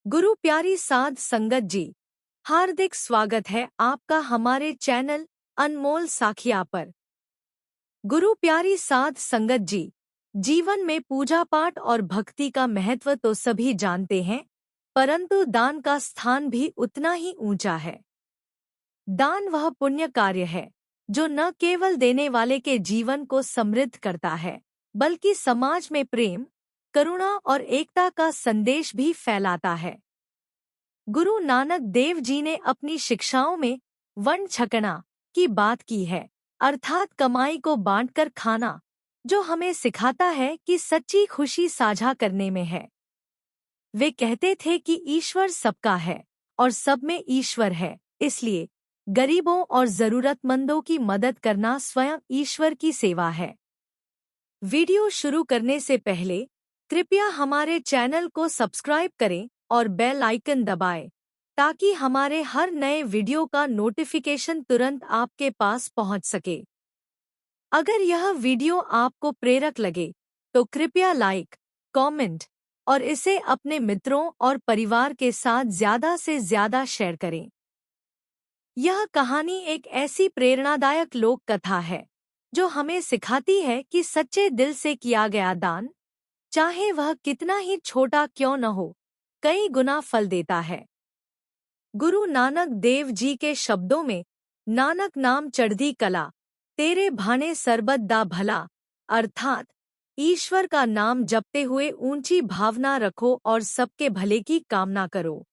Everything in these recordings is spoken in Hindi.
गुरु प्यारी साध संगत जी, हार्दिक स्वागत है आपका हमारे चैनल अनमोल साखिया पर। गुरु प्यारी साध संगत जी, जीवन में पूजा पाठ और भक्ति का महत्व तो सभी जानते हैं, परंतु दान का स्थान भी उतना ही ऊंचा है। दान वह पुण्य कार्य है जो न केवल देने वाले के जीवन को समृद्ध करता है, बल्कि समाज में प्रेम, करुणा और एकता का संदेश भी फैलाता है। गुरु नानक देव जी ने अपनी शिक्षाओं में वंड छकना की बात की है, अर्थात कमाई को बांटकर खाना, जो हमें सिखाता है कि सच्ची खुशी साझा करने में है। वे कहते थे कि ईश्वर सबका है और सब में ईश्वर है, इसलिए गरीबों और जरूरतमंदों की मदद करना स्वयं ईश्वर की सेवा है। वीडियो शुरू करने से पहले कृपया हमारे चैनल को सब्सक्राइब करें और बेल आइकन दबाएं, ताकि हमारे हर नए वीडियो का नोटिफिकेशन तुरंत आपके पास पहुंच सके। अगर यह वीडियो आपको प्रेरक लगे तो कृपया लाइक, कमेंट और इसे अपने मित्रों और परिवार के साथ ज़्यादा से ज़्यादा शेयर करें। यह कहानी एक ऐसी प्रेरणादायक लोक कथा है जो हमें सिखाती है कि सच्चे दिल से किया गया दान, चाहे वह कितना ही छोटा क्यों न हो, कई गुना फल देता है। गुरु नानक देव जी के शब्दों में नानक नाम चढ़दी कला, तेरे भाने सरबत दा भला, अर्थात ईश्वर का नाम जपते हुए ऊंची भावना रखो और सबके भले की कामना करो।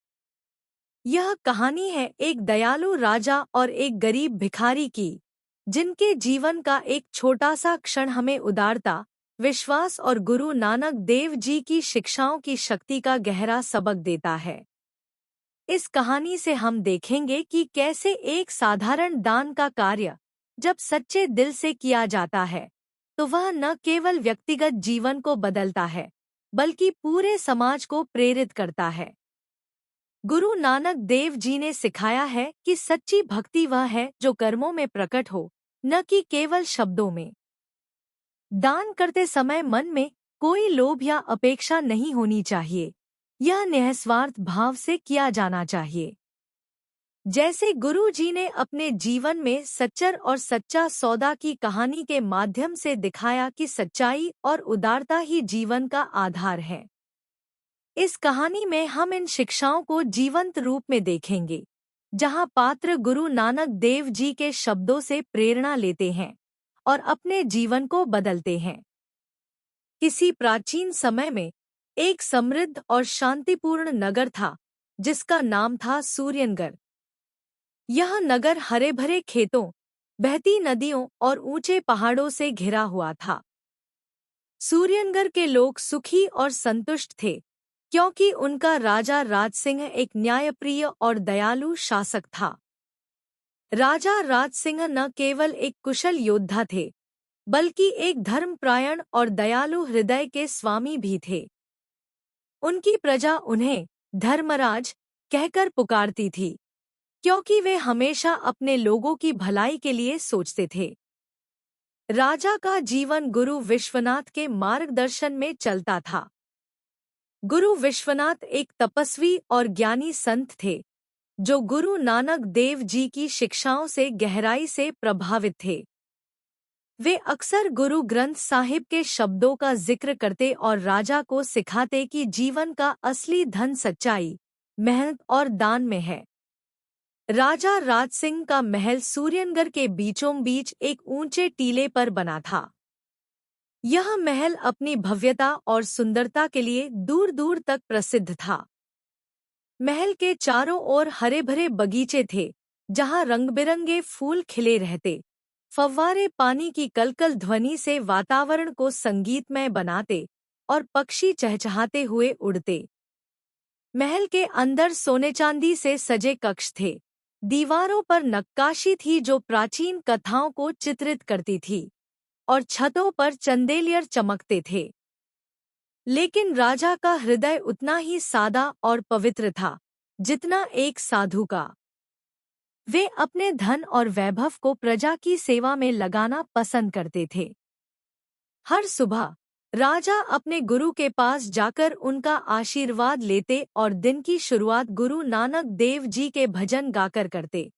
यह कहानी है एक दयालु राजा और एक गरीब भिखारी की, जिनके जीवन का एक छोटा सा क्षण हमें उदारता, विश्वास और गुरु नानक देव जी की शिक्षाओं की शक्ति का गहरा सबक देता है। इस कहानी से हम देखेंगे कि कैसे एक साधारण दान का कार्य जब सच्चे दिल से किया जाता है तो वह न केवल व्यक्तिगत जीवन को बदलता है, बल्कि पूरे समाज को प्रेरित करता है। गुरु नानक देव जी ने सिखाया है कि सच्ची भक्ति वह है जो कर्मों में प्रकट हो, न कि केवल शब्दों में। दान करते समय मन में कोई लोभ या अपेक्षा नहीं होनी चाहिए, यह निस्वार्थ भाव से किया जाना चाहिए। जैसे गुरु जी ने अपने जीवन में सच्चर और सच्चा सौदा की कहानी के माध्यम से दिखाया कि सच्चाई और उदारता ही जीवन का आधार है। इस कहानी में हम इन शिक्षाओं को जीवंत रूप में देखेंगे, जहां पात्र गुरु नानक देव जी के शब्दों से प्रेरणा लेते हैं और अपने जीवन को बदलते हैं। किसी प्राचीन समय में एक समृद्ध और शांतिपूर्ण नगर था, जिसका नाम था सूर्यनगर। यह नगर हरे भरे खेतों, बहती नदियों और ऊंचे पहाड़ों से घिरा हुआ था। सूर्यनगर के लोग सुखी और संतुष्ट थे, क्योंकि उनका राजा राज सिंह एक न्यायप्रिय और दयालु शासक था। राजा राज सिंह न केवल एक कुशल योद्धा थे, बल्कि एक धर्मपरायण और दयालु हृदय के स्वामी भी थे। उनकी प्रजा उन्हें धर्मराज कहकर पुकारती थी, क्योंकि वे हमेशा अपने लोगों की भलाई के लिए सोचते थे। राजा का जीवन गुरु विश्वनाथ के मार्गदर्शन में चलता था। गुरु विश्वनाथ एक तपस्वी और ज्ञानी संत थे, जो गुरु नानक देव जी की शिक्षाओं से गहराई से प्रभावित थे। वे अक्सर गुरु ग्रंथ साहिब के शब्दों का जिक्र करते और राजा को सिखाते कि जीवन का असली धन सच्चाई, मेहनत और दान में है। राजा राज सिंह का महल सूर्यनगर के बीचों बीच एक ऊंचे टीले पर बना था। यह महल अपनी भव्यता और सुंदरता के लिए दूर दूर तक प्रसिद्ध था। महल के चारों ओर हरे भरे बगीचे थे, जहां रंग-बिरंगे फूल खिले रहते, फव्वारे पानी की कलकल ध्वनि से वातावरण को संगीतमय बनाते और पक्षी चहचहाते हुए उड़ते। महल के अंदर सोने चांदी से सजे कक्ष थे। दीवारों पर नक्काशी थी जो प्राचीन कथाओं को चित्रित करती थी, और छतों पर चंदेलियर चमकते थे। लेकिन राजा का हृदय उतना ही सादा और पवित्र था, जितना एक साधु का। वे अपने धन और वैभव को प्रजा की सेवा में लगाना पसंद करते थे। हर सुबह राजा अपने गुरु के पास जाकर उनका आशीर्वाद लेते और दिन की शुरुआत गुरु नानक देव जी के भजन गाकर करते।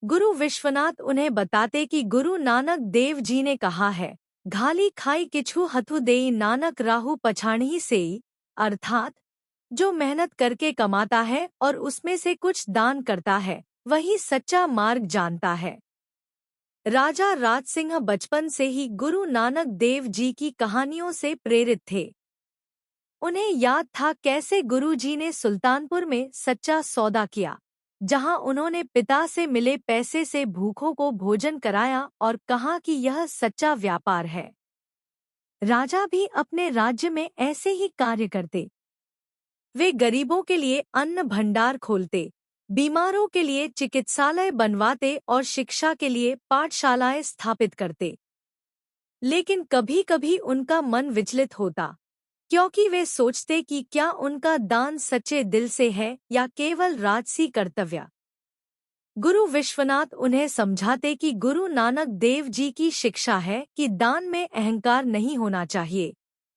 गुरु विश्वनाथ उन्हें बताते कि गुरु नानक देव जी ने कहा है, घाली खाई किछु हथु देई नानक राहु पछाणी सेई, अर्थात जो मेहनत करके कमाता है और उसमें से कुछ दान करता है वही सच्चा मार्ग जानता है। राजा राज सिंह बचपन से ही गुरु नानक देव जी की कहानियों से प्रेरित थे। उन्हें याद था कैसे गुरु जी ने सुल्तानपुर में सच्चा सौदा किया, जहां उन्होंने पिता से मिले पैसे से भूखों को भोजन कराया और कहा कि यह सच्चा व्यापार है। राजा भी अपने राज्य में ऐसे ही कार्य करते। वे गरीबों के लिए अन्न भंडार खोलते, बीमारों के लिए चिकित्सालय बनवाते और शिक्षा के लिए पाठशालाएं स्थापित करते। लेकिन कभी-कभी उनका मन विचलित होता, क्योंकि वे सोचते कि क्या उनका दान सच्चे दिल से है या केवल राजसी कर्तव्य। गुरु विश्वनाथ उन्हें समझाते कि गुरु नानक देव जी की शिक्षा है कि दान में अहंकार नहीं होना चाहिए,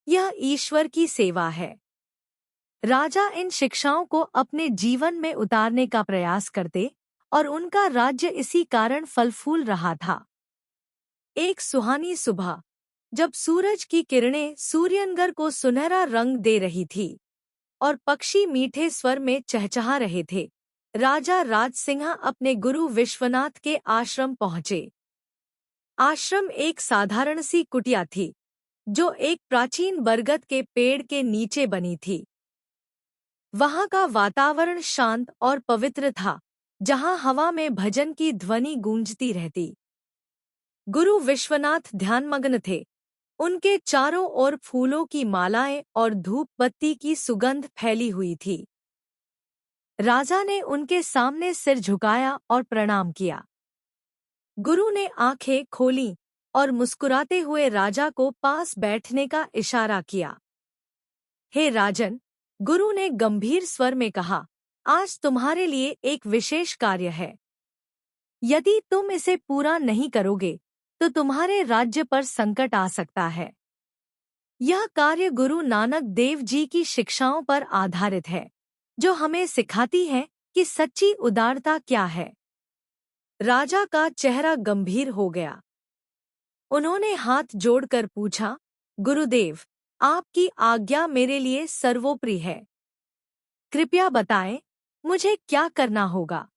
यह ईश्वर की सेवा है। राजा इन शिक्षाओं को अपने जीवन में उतारने का प्रयास करते और उनका राज्य इसी कारण फल फूल रहा था। एक सुहानी सुबह, जब सूरज की किरणें सूर्यनगर को सुनहरा रंग दे रही थी और पक्षी मीठे स्वर में चहचहा रहे थे, राजा राज सिंह अपने गुरु विश्वनाथ के आश्रम पहुंचे। आश्रम एक साधारण सी कुटिया थी, जो एक प्राचीन बरगद के पेड़ के नीचे बनी थी। वहां का वातावरण शांत और पवित्र था, जहां हवा में भजन की ध्वनि गूंजती रहती। गुरु विश्वनाथ ध्यानमग्न थे। उनके चारों ओर फूलों की मालाएं और धूप बत्ती की सुगंध फैली हुई थी। राजा ने उनके सामने सिर झुकाया और प्रणाम किया। गुरु ने आंखें खोलीं और मुस्कुराते हुए राजा को पास बैठने का इशारा किया। हे राजन, गुरु ने गंभीर स्वर में कहा, आज तुम्हारे लिए एक विशेष कार्य है। यदि तुम इसे पूरा नहीं करोगे तो तुम्हारे राज्य पर संकट आ सकता है। यह कार्य गुरु नानक देव जी की शिक्षाओं पर आधारित है, जो हमें सिखाती है कि सच्ची उदारता क्या है। राजा का चेहरा गंभीर हो गया। उन्होंने हाथ जोड़कर पूछा, गुरुदेव, आपकी आज्ञा मेरे लिए सर्वोपरि है। कृपया बताएं, मुझे क्या करना होगा।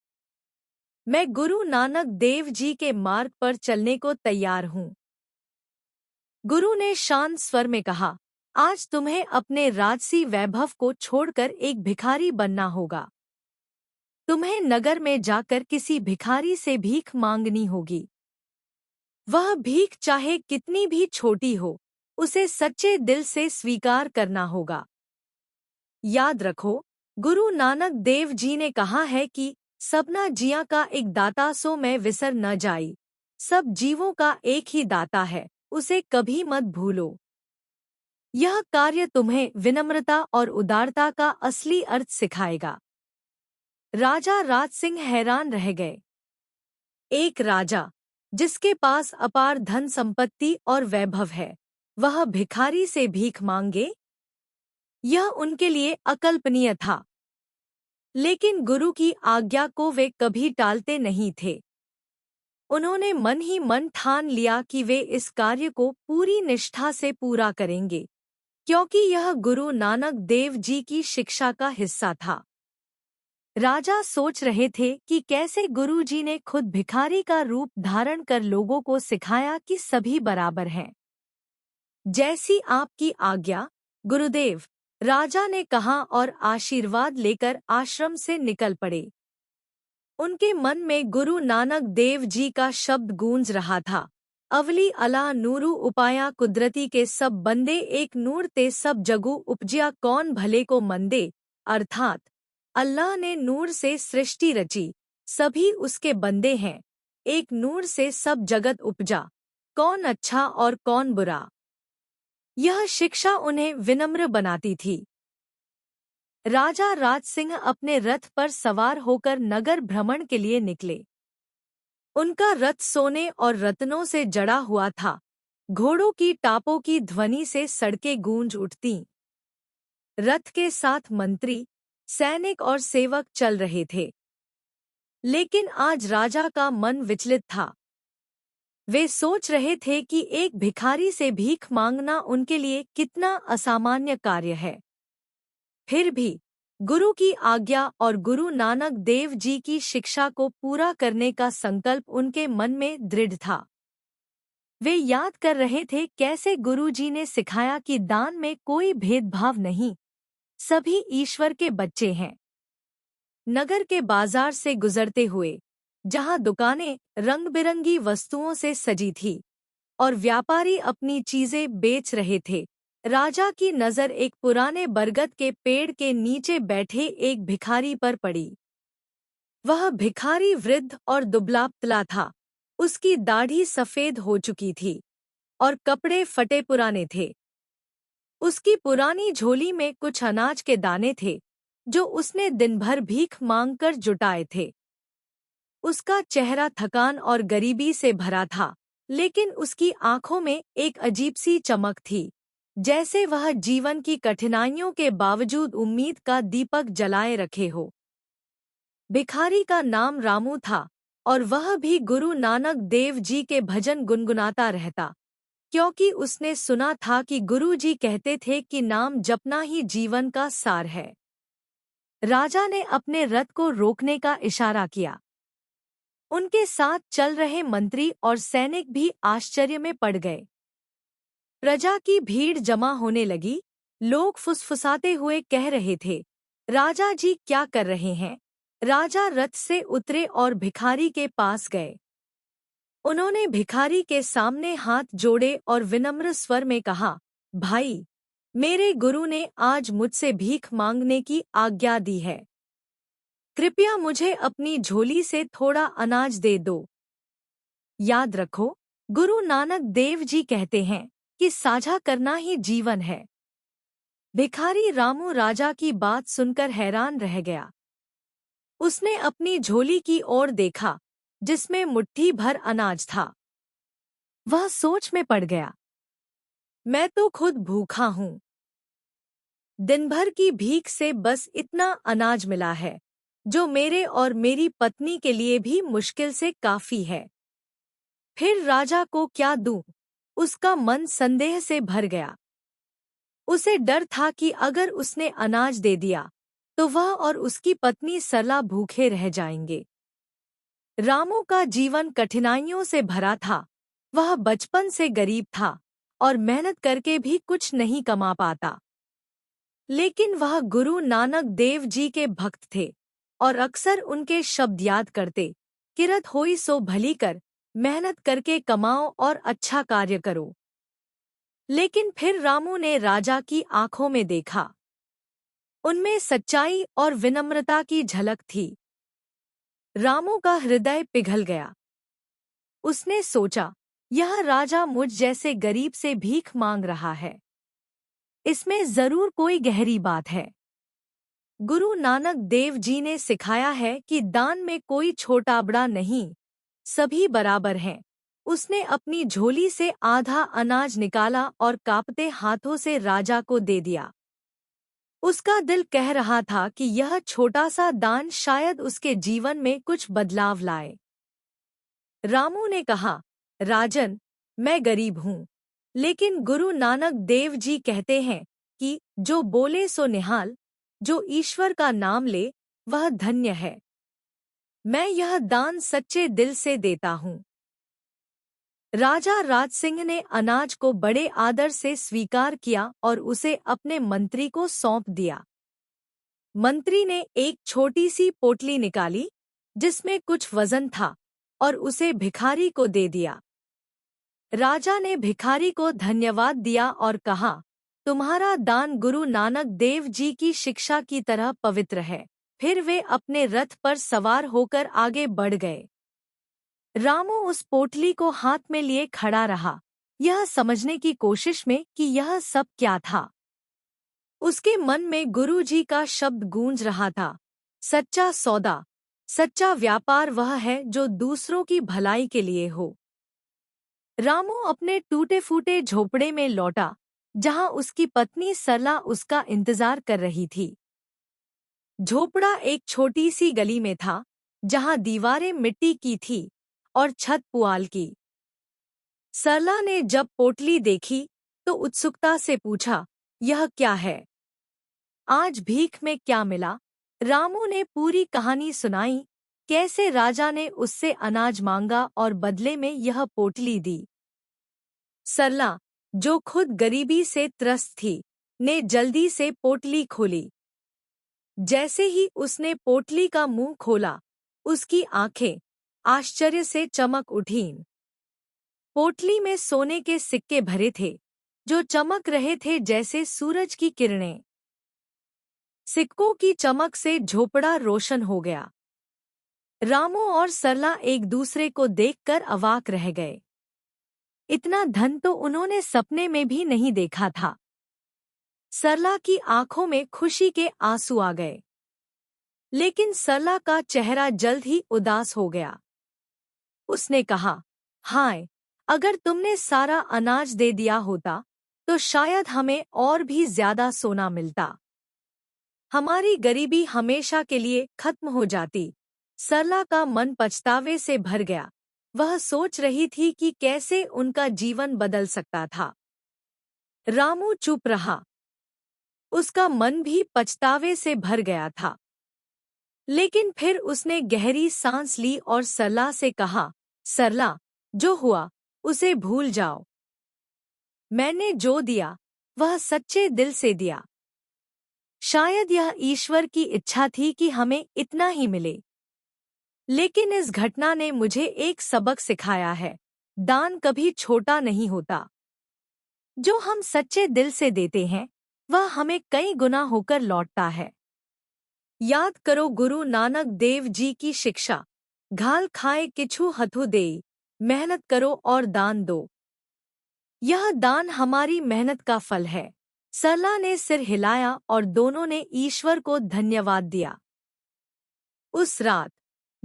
मैं गुरु नानक देव जी के मार्ग पर चलने को तैयार हूँ। गुरु ने शांत स्वर में कहा, आज तुम्हें अपने राजसी वैभव को छोड़कर एक भिखारी बनना होगा। तुम्हें नगर में जाकर किसी भिखारी से भीख मांगनी होगी। वह भीख चाहे कितनी भी छोटी हो, उसे सच्चे दिल से स्वीकार करना होगा। याद रखो, गुरु नानक देव जी ने कहा है कि सबना जिया का एक दाता सो मैं विसर न जाई। सब जीवों का एक ही दाता है, उसे कभी मत भूलो। यह कार्य तुम्हें विनम्रता और उदारता का असली अर्थ सिखाएगा। राजा राज सिंह हैरान रह गए। एक राजा, जिसके पास अपार धन संपत्ति और वैभव है, वह भिखारी से भीख मांगे? यह उनके लिए अकल्पनीय था। लेकिन गुरु की आज्ञा को वे कभी टालते नहीं थे। उन्होंने मन ही मन ठान लिया कि वे इस कार्य को पूरी निष्ठा से पूरा करेंगे, क्योंकि यह गुरु नानक देव जी की शिक्षा का हिस्सा था। राजा सोच रहे थे कि कैसे गुरु जी ने खुद भिखारी का रूप धारण कर लोगों को सिखाया कि सभी बराबर हैं। जैसी आपकी आज्ञा, गुरुदेव, राजा ने कहा और आशीर्वाद लेकर आश्रम से निकल पड़े। उनके मन में गुरु नानक देव जी का शब्द गूंज रहा था, अवली अला नूरू उपाया कुदरती के सब बंदे एक नूर ते सब जगू उपजिया कौन भले को मंदे, अर्थात अल्लाह ने नूर से सृष्टि रची, सभी उसके बंदे हैं, एक नूर से सब जगत उपजा, कौन अच्छा और कौन बुरा। यह शिक्षा उन्हें विनम्र बनाती थी। राजा राज सिंह अपने रथ पर सवार होकर नगर भ्रमण के लिए निकले। उनका रथ सोने और रत्नों से जड़ा हुआ था, घोड़ों की टापों की ध्वनि से सड़कें गूंज उठतीं। रथ के साथ मंत्री, सैनिक और सेवक चल रहे थे। लेकिन आज राजा का मन विचलित था। वे सोच रहे थे कि एक भिखारी से भीख मांगना उनके लिए कितना असामान्य कार्य है। फिर भी गुरु की आज्ञा और गुरु नानक देव जी की शिक्षा को पूरा करने का संकल्प उनके मन में दृढ़ था। वे याद कर रहे थे कैसे गुरु जी ने सिखाया कि दान में कोई भेदभाव नहीं, सभी ईश्वर के बच्चे हैं। नगर के बाजार से गुजरते हुए, जहां दुकानें रंग-बिरंगी वस्तुओं से सजी थी और व्यापारी अपनी चीजें बेच रहे थे, राजा की नजर एक पुराने बरगद के पेड़ के नीचे बैठे एक भिखारी पर पड़ी। वह भिखारी वृद्ध और दुबला-पतला था। उसकी दाढ़ी सफेद हो चुकी थी और कपड़े फटे पुराने थे। उसकी पुरानी झोली में कुछ अनाज के दाने थे, जो उसने दिन भर भीख मांगकर जुटाए थे। उसका चेहरा थकान और गरीबी से भरा था, लेकिन उसकी आंखों में एक अजीब सी चमक थी, जैसे वह जीवन की कठिनाइयों के बावजूद उम्मीद का दीपक जलाए रखे हो। भिखारी का नाम रामू था और वह भी गुरु नानक देव जी के भजन गुनगुनाता रहता, क्योंकि उसने सुना था कि गुरु जी कहते थे कि नाम जपना ही जीवन का सार है। राजा ने अपने रथ को रोकने का इशारा किया। उनके साथ चल रहे मंत्री और सैनिक भी आश्चर्य में पड़ गए। प्रजा की भीड़ जमा होने लगी। लोग फुसफुसाते हुए कह रहे थे, राजा जी क्या कर रहे हैं? राजा रथ से उतरे और भिखारी के पास गए। उन्होंने भिखारी के सामने हाथ जोड़े और विनम्र स्वर में कहा, भाई, मेरे गुरु ने आज मुझसे भीख मांगने की आज्ञा दी है। कृपया मुझे अपनी झोली से थोड़ा अनाज दे दो। याद रखो, गुरु नानक देव जी कहते हैं कि साझा करना ही जीवन है। भिखारी रामू राजा की बात सुनकर हैरान रह गया। उसने अपनी झोली की ओर देखा, जिसमें मुट्ठी भर अनाज था। वह सोच में पड़ गया, मैं तो खुद भूखा हूँ। दिन भर की भीख से बस इतना अनाज मिला है, जो मेरे और मेरी पत्नी के लिए भी मुश्किल से काफी है। फिर राजा को क्या दूं? उसका मन संदेह से भर गया। उसे डर था कि अगर उसने अनाज दे दिया, तो वह और उसकी पत्नी सरला भूखे रह जाएंगे। रामू का जीवन कठिनाइयों से भरा था। वह बचपन से गरीब था और मेहनत करके भी कुछ नहीं कमा पाता। लेकिन वह गुरु नानक देव जी के भक्त थे और अक्सर उनके शब्द याद करते, किरत होई सो भली कर, मेहनत करके कमाओ और अच्छा कार्य करो। लेकिन फिर रामू ने राजा की आंखों में देखा। उनमें सच्चाई और विनम्रता की झलक थी। रामू का हृदय पिघल गया। उसने सोचा, यह राजा मुझ जैसे गरीब से भीख मांग रहा है। इसमें जरूर कोई गहरी बात है। गुरु नानक देव जी ने सिखाया है कि दान में कोई छोटा बड़ा नहीं, सभी बराबर हैं। उसने अपनी झोली से आधा अनाज निकाला और कांपते हाथों से राजा को दे दिया। उसका दिल कह रहा था कि यह छोटा सा दान शायद उसके जीवन में कुछ बदलाव लाए। रामू ने कहा, राजन, मैं गरीब हूँ, लेकिन गुरु नानक देव जी कहते हैं कि जो बोले सो निहाल, जो ईश्वर का नाम ले वह धन्य है। मैं यह दान सच्चे दिल से देता हूँ। राजा राज सिंह ने अनाज को बड़े आदर से स्वीकार किया और उसे अपने मंत्री को सौंप दिया। मंत्री ने एक छोटी सी पोटली निकाली, जिसमें कुछ वजन था, और उसे भिखारी को दे दिया। राजा ने भिखारी को धन्यवाद दिया और कहा, तुम्हारा दान गुरु नानक देव जी की शिक्षा की तरह पवित्र है। फिर वे अपने रथ पर सवार होकर आगे बढ़ गए। रामू उस पोटली को हाथ में लिए खड़ा रहा, यह समझने की कोशिश में कि यह सब क्या था। उसके मन में गुरु जी का शब्द गूंज रहा था, सच्चा सौदा, सच्चा व्यापार वह है जो दूसरों की भलाई के लिए हो। रामू अपने टूटे-फूटे झोपड़े में लौटा, जहां उसकी पत्नी सरला उसका इंतजार कर रही थी। झोपड़ा एक छोटी सी गली में था, जहां दीवारें मिट्टी की थी और छत पुआल की। सरला ने जब पोटली देखी तो उत्सुकता से पूछा, यह क्या है? आज भीख में क्या मिला? रामू ने पूरी कहानी सुनाई, कैसे राजा ने उससे अनाज मांगा और बदले में यह पोटली दी। सरला, जो खुद गरीबी से त्रस्त थी, ने जल्दी से पोटली खोली। जैसे ही उसने पोटली का मुंह खोला, उसकी आंखें आश्चर्य से चमक उठीं। पोटली में सोने के सिक्के भरे थे, जो चमक रहे थे जैसे सूरज की किरणें। सिक्कों की चमक से झोपड़ा रोशन हो गया। रामू और सरला एक दूसरे को देखकर अवाक रह गए। इतना धन तो उन्होंने सपने में भी नहीं देखा था। सरला की आंखों में खुशी के आंसू आ गए, लेकिन सरला का चेहरा जल्द ही उदास हो गया। उसने कहा, हाय, अगर तुमने सारा अनाज दे दिया होता तो शायद हमें और भी ज्यादा सोना मिलता। हमारी गरीबी हमेशा के लिए खत्म हो जाती। सरला का मन पछतावे से भर गया। वह सोच रही थी कि कैसे उनका जीवन बदल सकता था। रामू चुप रहा। उसका मन भी पछतावे से भर गया था। लेकिन फिर उसने गहरी सांस ली और सरला से कहा, सरला, जो हुआ उसे भूल जाओ। मैंने जो दिया वह सच्चे दिल से दिया। शायद यह ईश्वर की इच्छा थी कि हमें इतना ही मिले। लेकिन इस घटना ने मुझे एक सबक सिखाया है, दान कभी छोटा नहीं होता। जो हम सच्चे दिल से देते हैं वह हमें कई गुना होकर लौटता है। याद करो गुरु नानक देव जी की शिक्षा, घाल खाए किछु हथु देई, मेहनत करो और दान दो। यह दान हमारी मेहनत का फल है। सरला ने सिर हिलाया और दोनों ने ईश्वर को धन्यवाद दिया। उस रात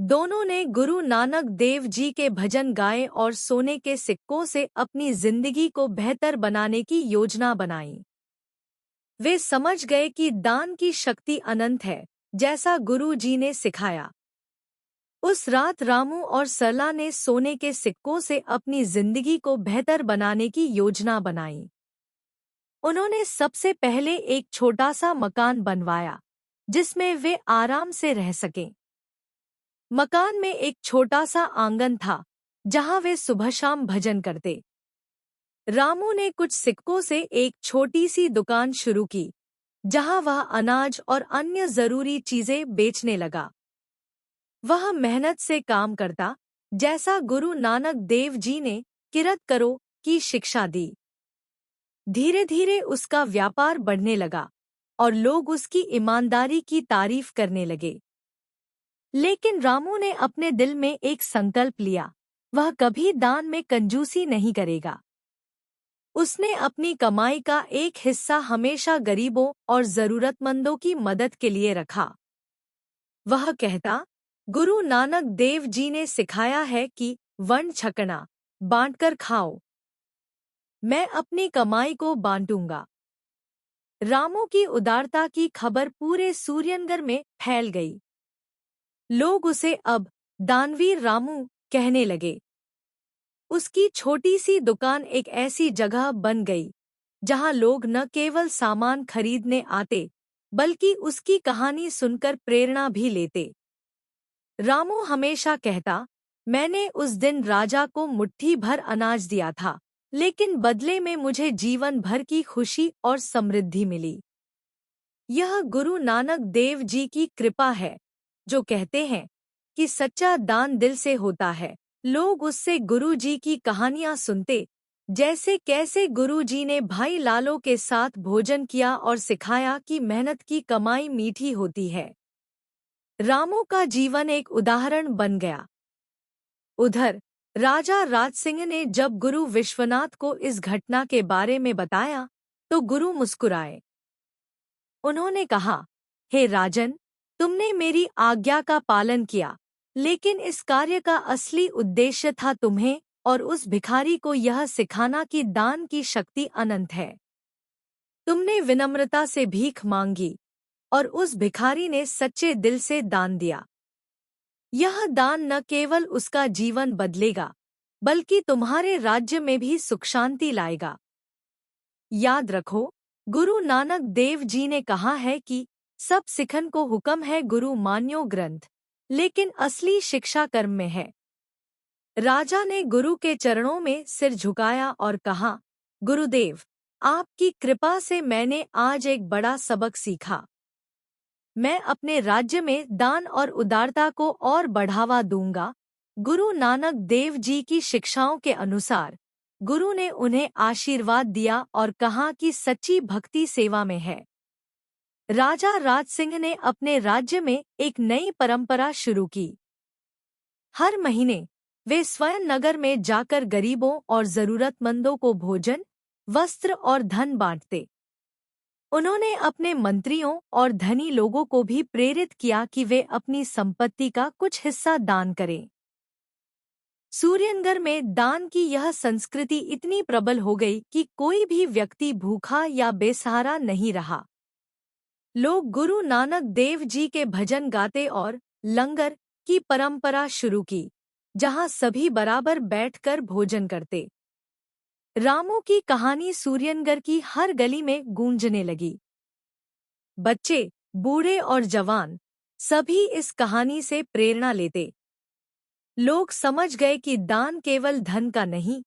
दोनों ने गुरु नानक देव जी के भजन गाए और सोने के सिक्कों से अपनी जिंदगी को बेहतर बनाने की योजना बनाई। वे समझ गए कि दान की शक्ति अनंत है, जैसा गुरु जी ने सिखाया। उस रात रामू और सरला ने सोने के सिक्कों से अपनी जिंदगी को बेहतर बनाने की योजना बनाई। उन्होंने सबसे पहले एक छोटा सा मकान बनवाया, जिसमें वे आराम से रह सकें। मकान में एक छोटा सा आंगन था, जहां वे सुबह शाम भजन करते। रामू ने कुछ सिक्कों से एक छोटी सी दुकान शुरू की, जहां वह अनाज और अन्य जरूरी चीजें बेचने लगा। वह मेहनत से काम करता, जैसा गुरु नानक देव जी ने किरत करो की शिक्षा दी। धीरे धीरे उसका व्यापार बढ़ने लगा और लोग उसकी ईमानदारी की तारीफ करने लगे। लेकिन रामू ने अपने दिल में एक संकल्प लिया, वह कभी दान में कंजूसी नहीं करेगा। उसने अपनी कमाई का एक हिस्सा हमेशा गरीबों और जरूरतमंदों की मदद के लिए रखा। वह कहता, गुरु नानक देव जी ने सिखाया है कि वंड छकना, बांटकर खाओ। मैं अपनी कमाई को बांटूंगा। रामू की उदारता की खबर पूरे सूर्यनगर में फैल गई। लोग उसे अब दानवीर रामू कहने लगे। उसकी छोटी सी दुकान एक ऐसी जगह बन गई, जहां लोग न केवल सामान खरीदने आते, बल्कि उसकी कहानी सुनकर प्रेरणा भी लेते। रामू हमेशा कहता, मैंने उस दिन राजा को मुट्ठी भर अनाज दिया था, लेकिन बदले में मुझे जीवन भर की खुशी और समृद्धि मिली। यह गुरु नानक देव जी की कृपा है, जो कहते हैं कि सच्चा दान दिल से होता है। लोग उससे गुरु जी की कहानियां सुनते, जैसे कैसे गुरु जी ने भाई लालो के साथ भोजन किया और सिखाया कि मेहनत की कमाई मीठी होती है। रामू का जीवन एक उदाहरण बन गया। उधर राजा राजसिंह ने जब गुरु विश्वनाथ को इस घटना के बारे में बताया, तो गुरु मुस्कुराए। उन्होंने कहा, हे राजन, तुमने मेरी आज्ञा का पालन किया, लेकिन इस कार्य का असली उद्देश्य था तुम्हें और उस भिखारी को यह सिखाना कि दान की शक्ति अनंत है। तुमने विनम्रता से भीख मांगी और उस भिखारी ने सच्चे दिल से दान दिया। यह दान न केवल उसका जीवन बदलेगा, बल्कि तुम्हारे राज्य में भी सुख शांति लाएगा। याद रखो, गुरु नानक देव जी ने कहा है कि सब सिखन को हुक्म है गुरु मान्यो ग्रंथ, लेकिन असली शिक्षा कर्म में है। राजा ने गुरु के चरणों में सिर झुकाया और कहा, गुरुदेव, आपकी कृपा से मैंने आज एक बड़ा सबक सीखा। मैं अपने राज्य में दान और उदारता को और बढ़ावा दूंगा। गुरु नानक देव जी की शिक्षाओं के अनुसार गुरु ने उन्हें आशीर्वाद दिया और कहा कि सच्ची भक्ति सेवा में है। राजा राज सिंह ने अपने राज्य में एक नई परंपरा शुरू की। हर महीने वे स्वयं नगर में जाकर गरीबों और जरूरतमंदों को भोजन, वस्त्र और धन बांटते। उन्होंने अपने मंत्रियों और धनी लोगों को भी प्रेरित किया कि वे अपनी संपत्ति का कुछ हिस्सा दान करें। सूर्यनगर में दान की यह संस्कृति इतनी प्रबल हो गई कि कोई भी व्यक्ति भूखा या बेसहारा नहीं रहा। लोग गुरु नानक देव जी के भजन गाते और लंगर की परंपरा शुरू की, जहां सभी बराबर बैठकर भोजन करते। रामू की कहानी सूर्यनगर की हर गली में गूंजने लगी। बच्चे, बूढ़े और जवान सभी इस कहानी से प्रेरणा लेते। लोग समझ गए कि दान केवल धन का नहीं,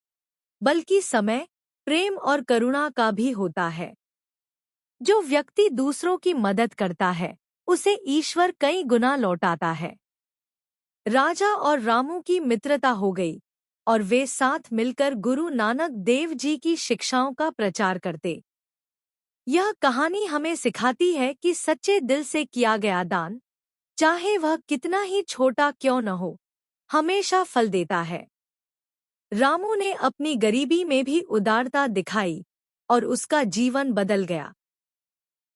बल्कि समय, प्रेम और करुणा का भी होता है। जो व्यक्ति दूसरों की मदद करता है, उसे ईश्वर कई गुना लौटाता है। राजा और रामू की मित्रता हो गई और वे साथ मिलकर गुरु नानक देव जी की शिक्षाओं का प्रचार करते। यह कहानी हमें सिखाती है कि सच्चे दिल से किया गया दान, चाहे वह कितना ही छोटा क्यों न हो, हमेशा फल देता है। रामू ने अपनी गरीबी में भी उदारता दिखाई और उसका जीवन बदल गया।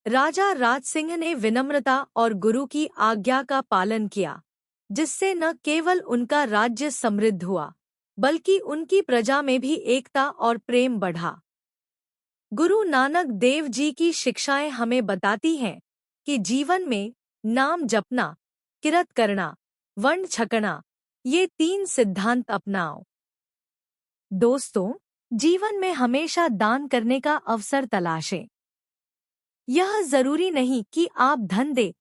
राजा राज सिंह ने विनम्रता और गुरु की आज्ञा का पालन किया, जिससे न केवल उनका राज्य समृद्ध हुआ, बल्कि उनकी प्रजा में भी एकता और प्रेम बढ़ा। गुरु नानक देव जी की शिक्षाएं हमें बताती हैं कि जीवन में नाम जपना, किरत करना, वंड छकना, ये 3 सिद्धांत अपनाओ। दोस्तों, जीवन में हमेशा दान करने का अवसर तलाशें। यह जरूरी नहीं कि आप धन दें,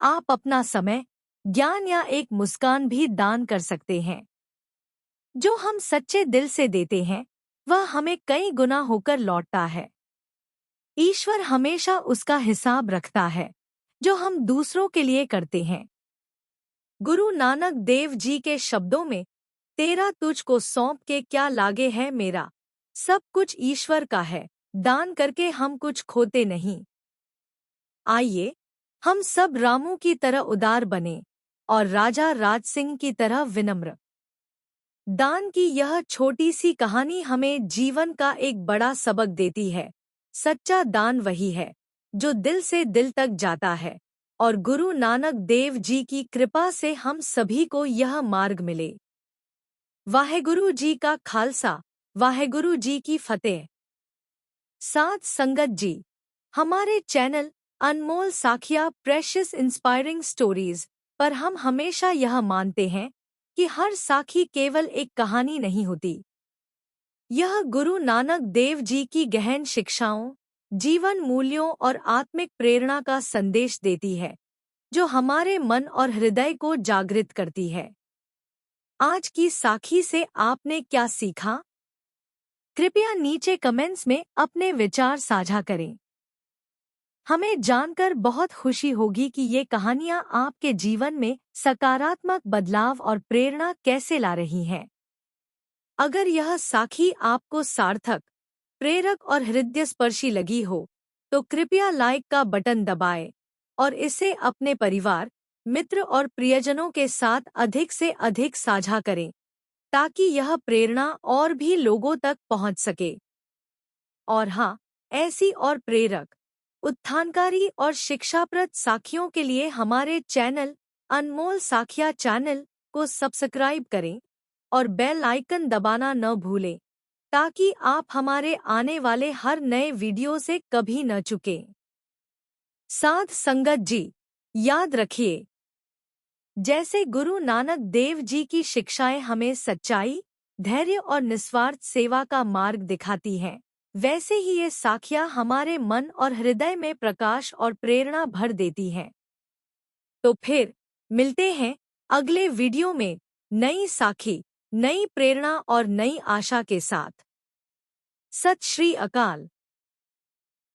आप अपना समय, ज्ञान या एक मुस्कान भी दान कर सकते हैं। जो हम सच्चे दिल से देते हैं, वह हमें कई गुना होकर लौटता है। ईश्वर हमेशा उसका हिसाब रखता है, जो हम दूसरों के लिए करते हैं। गुरु नानक देव जी के शब्दों में, तेरा तुझको सौंप के क्या लागे है मेरा, सब कुछ ईश्वर का है, दान करके हम कुछ खोते नहीं। आइए, हम सब रामू की तरह उदार बने और राजा राज सिंह की तरह विनम्र। दान की यह छोटी सी कहानी हमें जीवन का एक बड़ा सबक देती है। सच्चा दान वही है जो दिल से दिल तक जाता है, और गुरु नानक देव जी की कृपा से हम सभी को यह मार्ग मिले। वाहेगुरु जी का खालसा, वाहेगुरु जी की फतेह। साथ संगत जी, हमारे चैनल अनमोल साखिया प्रेशियस इंस्पायरिंग स्टोरीज पर हम हमेशा यह मानते हैं कि हर साखी केवल एक कहानी नहीं होती। यह गुरु नानक देव जी की गहन शिक्षाओं, जीवन मूल्यों और आत्मिक प्रेरणा का संदेश देती है, जो हमारे मन और हृदय को जागृत करती है। आज की साखी से आपने क्या सीखा? कृपया नीचे कमेंट्स में अपने विचार साझा करें। हमें जानकर बहुत खुशी होगी कि ये कहानियाँ आपके जीवन में सकारात्मक बदलाव और प्रेरणा कैसे ला रही हैं। अगर यह साखी आपको सार्थक, प्रेरक और हृदयस्पर्शी लगी हो, तो कृपया लाइक का बटन दबाएं और इसे अपने परिवार, मित्र और प्रियजनों के साथ अधिक से अधिक साझा करें, ताकि यह प्रेरणा और भी लोगों तक पहुंच सके। और हाँ, ऐसी और प्रेरक, उत्थानकारी और शिक्षाप्रद साखियों के लिए हमारे चैनल अनमोल साखिया चैनल को सब्सक्राइब करें और बेल आइकन दबाना न भूलें ताकि आप हमारे आने वाले हर नए वीडियो से कभी न चुकें। साध संगत जी, याद रखिए, जैसे गुरु नानक देव जी की शिक्षाएं हमें सच्चाई, धैर्य और निस्वार्थ सेवा का मार्ग दिखाती हैं, वैसे ही ये साखियां हमारे मन और हृदय में प्रकाश और प्रेरणा भर देती हैं। तो फिर मिलते हैं अगले वीडियो में नई साखी, नई प्रेरणा और नई आशा के साथ। सत श्री अकाल।